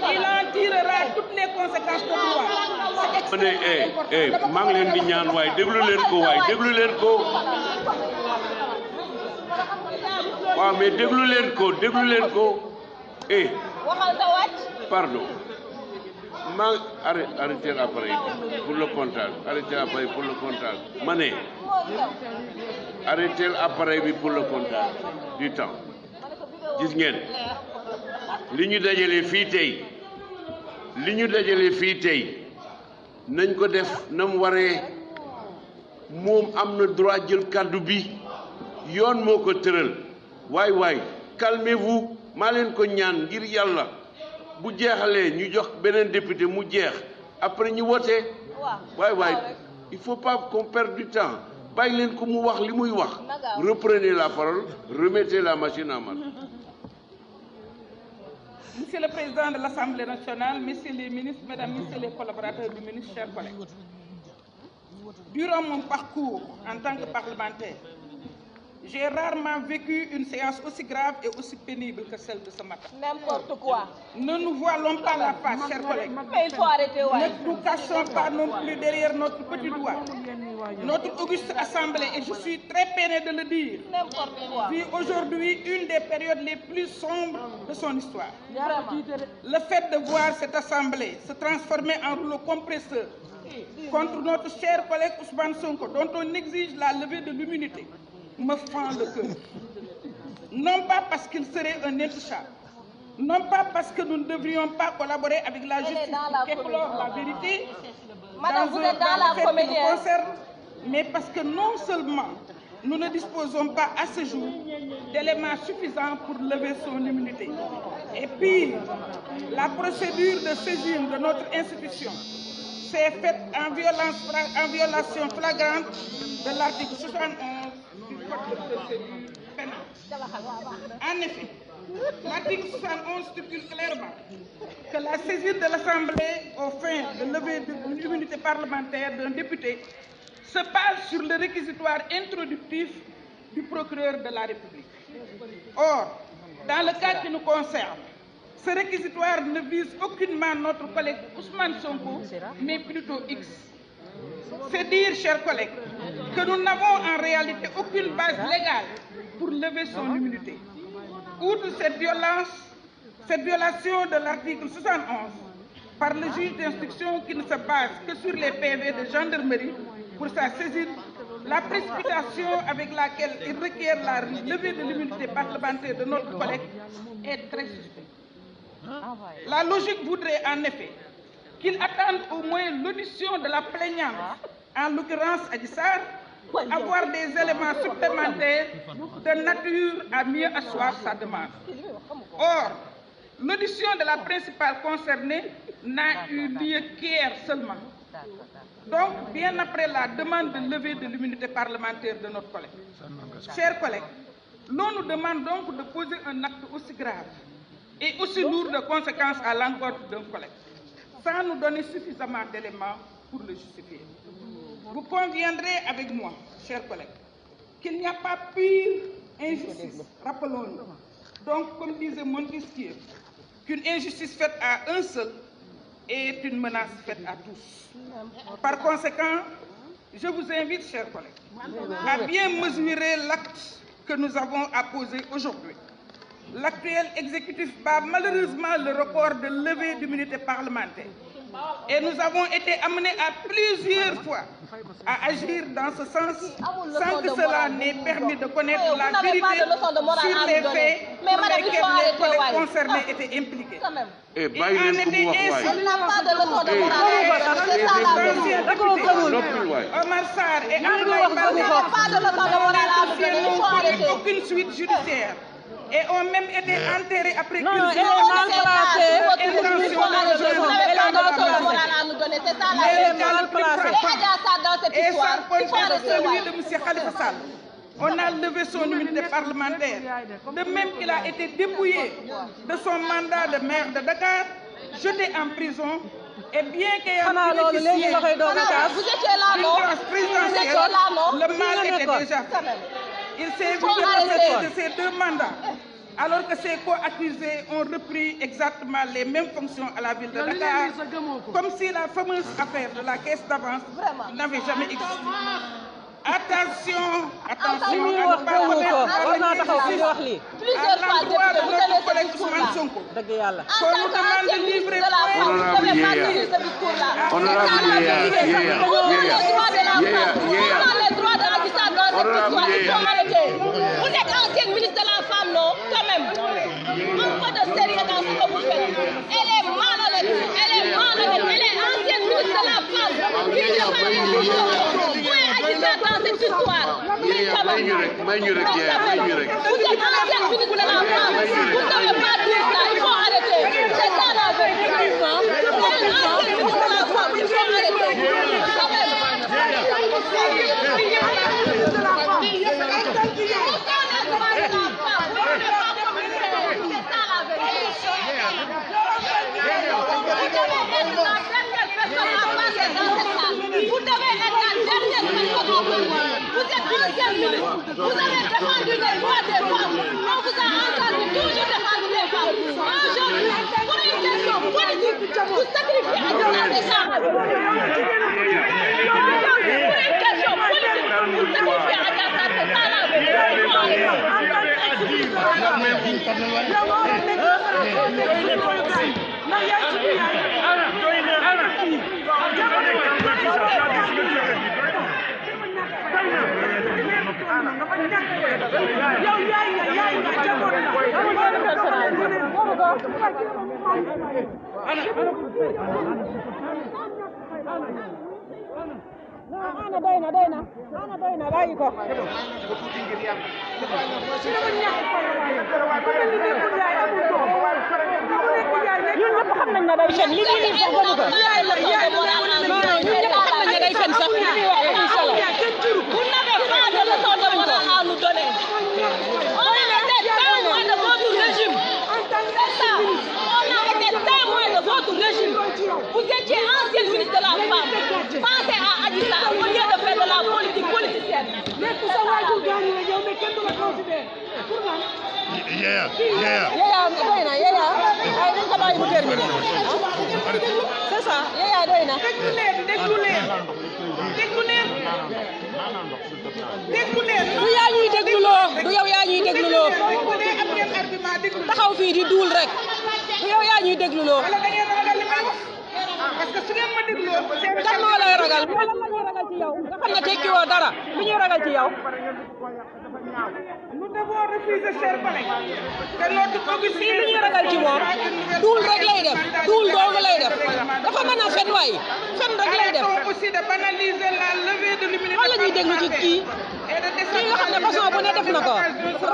Il en tirera toutes les conséquences de droit. maa ngi leen di ñaan waaye déglu leen ko waaw mais déglu leen ko pardon arrêtez l'appareil pour le comptage ma ne arrêtez l'appareil bi pour le comptage du temps gis ngeen li ñu dajale fii tey nañ ko def na mu waree moom am na droit jël kàddu bi yoon moo ko tëral waay calmez-vous maa leen ko ñaan ngir yàlla bu jeexalee ñu jox beneen député mu jeex après ñu wote waay il faut pas qu'on perde du temps bàyyi leen ko mu wax li muy wax reprenez la parole remettez la machine en marche. Monsieur le Président de l'Assemblée nationale, Messieurs les ministres, Mesdames, Messieurs les collaborateurs du ministre, chers collègues. Durant mon parcours en tant que parlementaire, j'ai rarement vécu une séance aussi grave et aussi pénible que celle de ce matin. N'importe quoi. Ne nous voilons pas la face, chers collègues. Mais il faut arrêter, ouais. Ne nous cachons pas non plus derrière notre petit doigt. Notre auguste assemblée, et je suis très peiné de le dire, vit aujourd'hui une des périodes les plus sombres de son histoire. Le fait de voir cette assemblée se transformer en rouleau compresseur contre notre cher collègue Ousmane Sonko, dont on exige la levée de l'immunité, me fend le cœur. Non pas parce qu'il serait un intouchable, non pas parce que nous ne devrions pas collaborer avec la justice pour éclore la vérité Madame, vous êtes dans la comédie, qui nous concerne, mais parce que non seulement nous ne disposons pas à ce jour d'éléments suffisants pour lever son immunité. Et pire, la procédure de saisine de notre institution s'est faite en violation flagrante de l'article 71 du Code de procédure pénale. En effet, l'article 71 stipule clairement que la saisine de l'Assemblée aux fins de lever de l'immunité parlementaire d'un député se base sur le réquisitoire introductif du procureur de la République. Or, dans le cas qui nous concerne, ce réquisitoire ne vise aucunement notre collègue Ousmane Sonko, mais plutôt X. C'est dire, chers collègues, que nous n'avons en réalité aucune base légale pour lever son immunité. Outre cette violation de l'article 71 par le juge d'instruction qui ne se base que sur les PV de gendarmerie pour sa saisine, la précipitation avec laquelle il requiert la levée de l'immunité parlementaire de notre collègue est très suspecte. La logique voudrait en effet qu'il attende au moins l'audition de la plaignante, en l'occurrence Adji Sarr, avoir des éléments supplémentaires de nature à mieux asseoir sa demande. Or, l'audition de la principale concernée n'a eu lieu qu'hier seulement. Donc, bien après la demande de levée de l'immunité parlementaire de notre collègue. Chers collègues, l'on nous demande donc de poser un acte aussi grave et aussi lourd de conséquences à l'encontre d'un collègue, sans nous donner suffisamment d'éléments pour le justifier. Vous conviendrez avec moi, chers collègues, qu'il n'y a pas pire injustice, rappelons-nous. Donc, comme disait Montesquieu, qu'une injustice faite à un seul est une menace faite à tous. Par conséquent, je vous invite, chers collègues, à bien mesurer l'acte que nous avons à poser aujourd'hui. L'actuel exécutif bat malheureusement le record de levée d'immunité parlementaire. Et nous avons été amenés à plusieurs fois à agir dans ce sens sans que cela n'ait permis de connaître la vérité sur les faits pour lesquels les collègues concernés étaient impliqués. Et en était ainsi. Omar Sarr et Abdoulaye Baldé n'ont connu aucune suite judiciaire et ont même été enterrés après qu'une et sans compter celui de M. Khalifa Sall. On a levé son immunité parlementaire. De même qu'il a été dépouillé de son mandat de maire de Dakar, jeté en prison, et bien qu'ayant bénéficié d'une grâce présidentielle, le mal était déjà fait. Il s'est vu retraité de ses 2 mandats, alors que ses co-accusés ont repris exactement les mêmes fonctions à la ville de Dakar, comme si la fameuse affaire de la caisse d'avance n'avait jamais existé. Attention, attention, Plusieurs fois, vous avez ce discours-là. Honorable Vous êtes ancienne ministre de la femme, non? Quand même. Un peu de sérieux dans ce que vous faites. Elle est malhonnête. Elle est malhonnête. Elle est ancienne ministre de la femme. Qui défend les gens. Vous êtes agissant dans cette histoire. Vous êtes ancienne ministre de la femme. Vous ne devez pas dire ça. Il faut arrêter. C'est ça la vérité. Vous êtes ancienne ministre de la femme. Il faut arrêter. Quand même. Vous devez être la dernière personne en besoin. Vous êtes ancienne ministre. Vous avez défendu les droits des femmes. On vous a entendu toujours défendre les femmes. Aujourd'hui, pour une question politique, vous sacrifiez à Dieu des femmes. Pour une question politique, vous sacrifiez à Dieu des Ana doyna bàyyi ko ñun ñëpp xam nañ ne day fen li muy def sax gënu ko ñun ñëpp xam nañ ne day fen sax li muy wax amul solo Vous n'avez pas de leçon de morale à nous donner. On a été témoin de votre régime. C'est ça. On a été témoin de votre régime. Vous étiez ancienne ministre de la femme. Pensez à Adissa au lieu de faire de la politique politicienne. ay dañ ko bàyyi mu terminé c'est ça Yaya doy na déglu leen du yaa ñuy dégluloo du yow yaa ñuy dégluloo am ngeen argument déglu taxaw fii di duul rek du yow yaa ñuy dégluloo wala da ngeen ragal li may wax parce que su ngeen ma dégloo kan moo lay ragal wala la ñuy ragal ci yow nga xam ne tekkiwoo dara lu ñuy ragal ci yow nous devons refuser, chers collègues, que notre commission fii lu ñuy ragal ci moom duul rek lay def duul doogu lay def dafa mën a fen waay fen rek lay def aussi de banaliser la levée de l'immunité wala ñuy déglu ci kii kii nga xam ne façon bu ne def na ko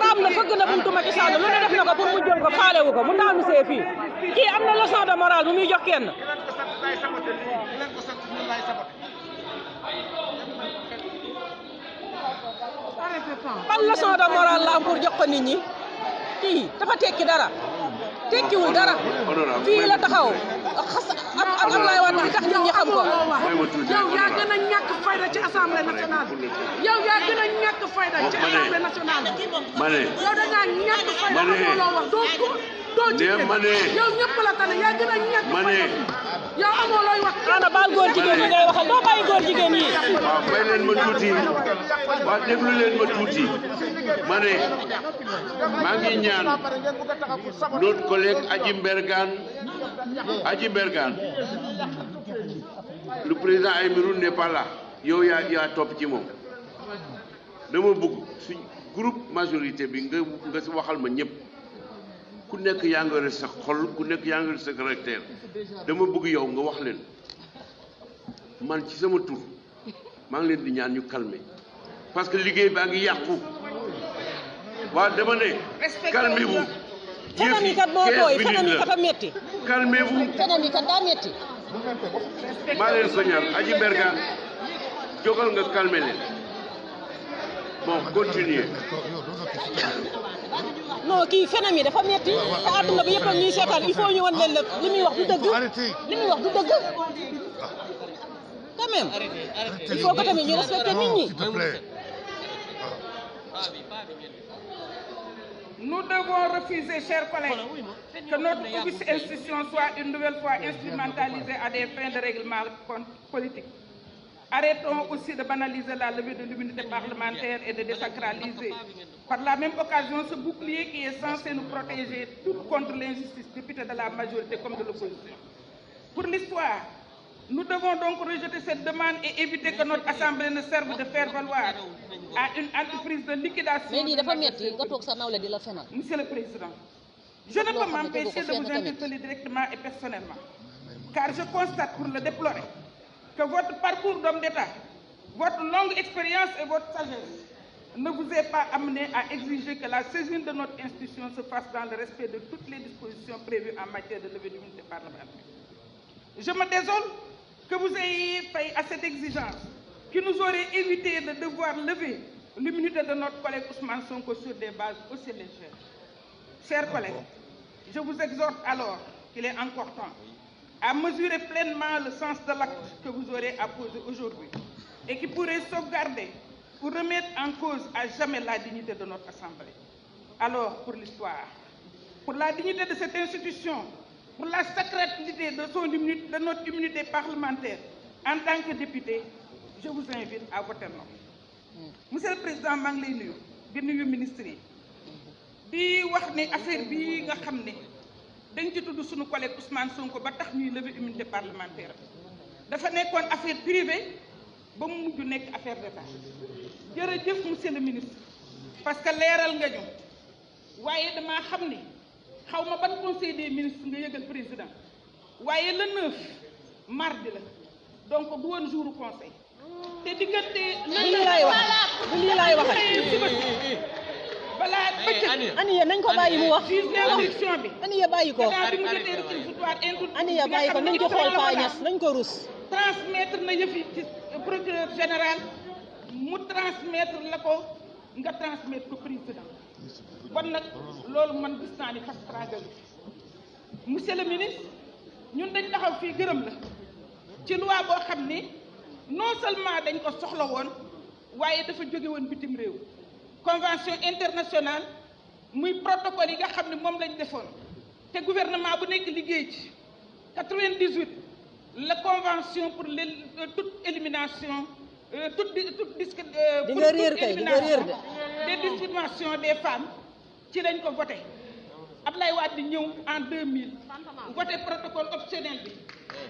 raam na fëgg na buntu Macky Sall lu ne def na ko pour mu jël ko faalewu ko mu daanu see fii kii am na leçon de morale bu muy jox kenn ban leçon de morale la am pour jox ko nit ñi kii dafa tekki dara tekkiwul dara fii la taxaw xas ak Abdoulaye Wade tax nit ñi xam ko yow yaa gën a ñàkk fayda ci assemblée nationale yow yaa gën a ñàkk fayda ci assemblée nationale yow da ngaa ñàkk fayda amoo loo wax doo jigéen yow ñëpp la tane yaa gën a ñàkk fayda yow amoo looy wax ana baal góor jigéen ñi ngay waxal doo bàyyi góor jigéen yi waaw may leen ma tuuti waaw déglu leen ma tuuti ma ne maa ngi ñaan notre collègue Adji Mbergane le président Aymérou n'est pas là yow yaa topp ci moom dama bëgg suñ groupe majorité bi nga si waxal ma ñëpp ku nekk yaa ngi sa xol ku nekk yaa ngi sa caractère dama bëgg yow nga wax leen man ci sama tur maa ngi leen di ñaan ñu calmer parce que liggéey baa ngi yàqu waaw dama ne calmez-vous fenam yi kat moo tooy fenam yi kat a metti calmez-vous fenam yi kat daa metti maa leen ko ñaan Adji Mbergane jógal nga calmer leen bon continuez non kii fenam yi dafa metti te àdduna bi yëpp ak ñuy seetaan il faut ñu wan leen li muy wax du dëgg li muy wax du dëgg quand même il faut que tamit ñu respecter nit ñi Nous devons refuser, chers collègues, que notre auguste institution soit une nouvelle fois instrumentalisée à des fins de règlement politique. Arrêtons aussi de banaliser la levée de l'immunité parlementaire et de désacraliser par la même occasion ce bouclier qui est censé nous protéger tout contre l'injustice, députés de la majorité comme de l'opposition. Pour l'histoire, nous devons donc rejeter cette demande et éviter que notre Assemblée ne serve de faire valoir à une entreprise de liquidation. Monsieur le Président, je ne peux m'empêcher de vous interpeller directement et personnellement, car je constate pour le déplorer que votre parcours d'homme d'État, votre longue expérience et votre sagesse ne vous est pas amené à exiger que la saisine de notre institution se fasse dans le respect de toutes les dispositions prévues en matière de levée d'immunité parlementaire. Je me désole que vous ayez fait à cette exigence qui nous aurait évité de devoir lever l'immunité de notre collègue Ousmane Sonko sur des bases aussi légères. Chers collègues, je vous exhorte alors qu'il est encore temps à mesurer pleinement le sens de l'acte que vous aurez à poser aujourd'hui et qui pourrait sauvegarder ou remettre en cause à jamais la dignité de notre Assemblée. Alors, pour l'histoire, pour la dignité de cette institution, pour la sacralité de notre immunité parlementaire, en tant que député, je vous invite à voter non. Monsieur le Président, maa ngi lay nuyu di nuyu ministre yi di wax ne affaire bi nga xam ne dañ ci tudd suñu collègue Ousmane Sonko ba tax ñuy lever immunité parlementaire dafa nekkoon affaire privée ba mu mujj nekk affaire d'État. Jërëjëf monsieur le ministre parce que leeral nga ñu waaye damaa xam ne xaw ma ban conseil des ministres nga yëgal président waaye le 9 mardi la donc du woon jour conseil te diggante lii laay wax balaa bëccëg Aniya nañ ko bàyyi mu wax instruction bi Aniya bàyyi ko bi mu jotee réquisitoire Aniya bàyyi ko nañ ko xool Pa Niass nañ ko rus transmettre na yëf yi ci procureur général mu transmettre la ko nga transmettre ko président bon nag loolu man gis naa ni fast track monsieur le ministre ñun dañ taxaw fii gërëm la ci loi boo xam ni non seulement dañ ko soxla woon waaye dafa jóge woon bitim réew convention internationale muy protocole yi nga xam ne moom lañ defoon te gouvernement bu nekk liggéey ci 98 la convention pour toute élimination toute des discriminations des femmes ci lañ ko voté Ablaye Wade di ñëw en 2000 voté protocole optionnel bi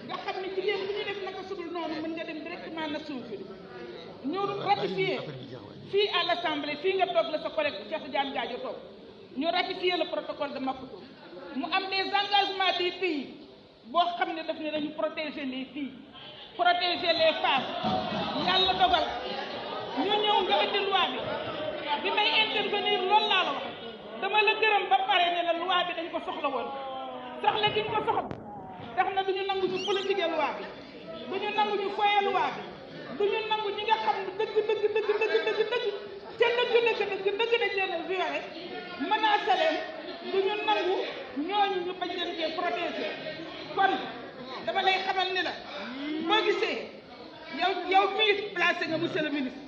nga xam ne jigéen bu ñu def naka sudul noonu mën nga dem directement Nations Unies ñu ratifié fii à l'Assemblée fii nga toog la sa collègue Cheikh Tidiane Gadio toog ñu ratifié le protocole de Maputo mu am des engagements des pays boo xam ne daf ne dañu protéger les filles protéger les femmes yàlla dogal ñu ñëw nga indi loi bi may intervenir loolu laa la wax dama la gërëm ba pare ne la loi bi dañ ko soxla woon soxla gi ñu ko soxla tax na du ñu nangu ñu politique loi bi du ñu nangu ñu foye loi bi du ñu nangu ñi nga xam ne dëgg ca dëgg dañ leen a violé menacé leen du ñu nangu ñooñu ñu bañ leen cee protéger kon dama lay xamal ni la boo gisee yow mii placé nga monsieur le ministre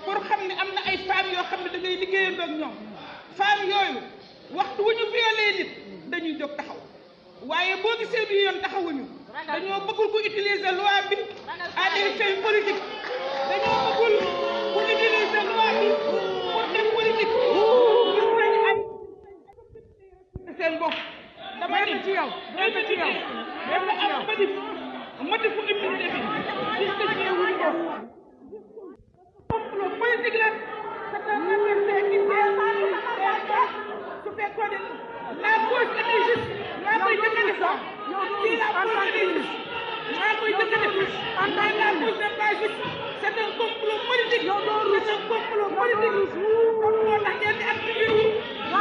pour xam ne am na ay femmes yoo xam ne da ngay liggéeyandoo ak ñoom femmes yooyu waxtu wu ñu violé nit dañuy jóg taxaw waaye boo gisee bi yoon taxawuñu dañoo bëggul ko utiliser loi bi à des fins politiques dañoo bëggul ku utiliser loi bi pour def politique gis nañu ay seen bopp dama ni ci yow dafa am motifu immunité bi distingué wuñu ko complot politique la c'est un adversaire qui su fekkoon ne la cause était juste maa koy jëkk a def si la cause était juste maa koy jëkk a def en tant que la cause n'est pas juste c'est un complot politique c'est un complot politique comme moo tax ngeen di activé wu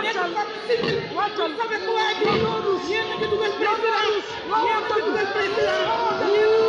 nekk comme civil vous savez quoi yéen a ngi dugal président yéen a ngi dugal président